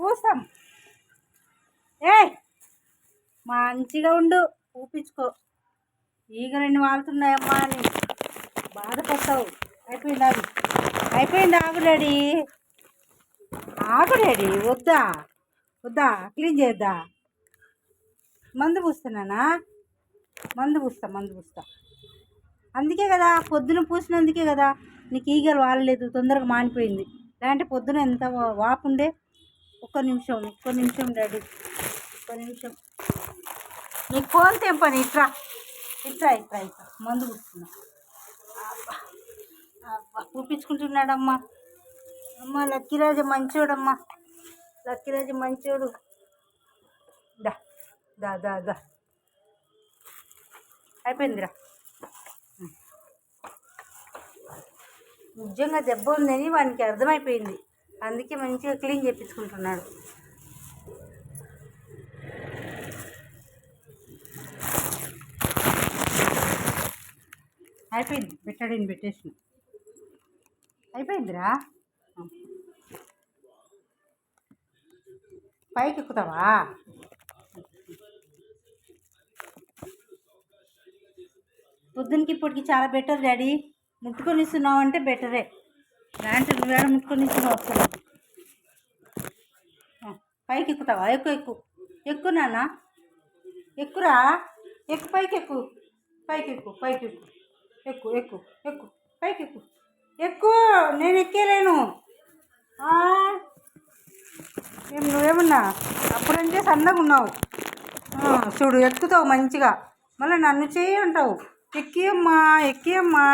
పూస్తాం. ఏ మంచిగా ఉండు, ఊపించుకో. ఈగలన్నీ వాళ్తున్నాయమ్మా అని బాధపడతావు. అయిపోయింది ఆగు డాడీ, ఆగు డాడీ. వద్దా వద్దా, క్లీన్ చేద్దా? మందు పూస్తున్నానా? మందు పూస్తా. అందుకే కదా పొద్దున పూసినందుకే కదా నీకు ఈగలు వాడలేదు, తొందరగా మానిపోయింది. లేదంటే పొద్దున ఎంత వాపుండే. ఒక్క నిమిషం డాడీ, ఒక్క నిమిషం. నీకు ఫోన్ తెంపని ఇట్రా. మందు పూస్తున్నా. చూపించుకుంటున్నాడమ్మా. అమ్మ లక్కీరాజు మంచోడమ్మా, లక్కీరాజు మంచోడు. దా దా దా దా అయిపోయిందిరా. నిజంగా దెబ్బ ఉందని వానికి అర్థమైపోయింది, అందుకే మంచిగా క్లీన్ చేయించుకుంటున్నాడు. అయిపోయింది, బెటాడిన్ పెట్టేసిన. అయిపోయిందిరా. పైకి ఎక్కుతావా? పొద్దునకి ఇప్పటికి చాలా బెటర్ డాడీ. ముట్టుకొని ఇస్తున్నావు అంటే బెటరే. లాంటి నువ్వేడ ముట్టుకొని ఇస్తున్నావు వస్తుంది. పైకి ఎక్కుతావా? ఎక్కు నాన్న, ఎక్కురా. పైకి ఎక్కు. ఎక్కు. నేను ఎక్కేలేను. నువ్వేమన్నా అప్పుడంటే సన్నగా ఉన్నావు. చూడు ఎక్కుతావు మంచిగా, మళ్ళీ నన్ను చేయి అంటావు. ఎక్కియమ్మా.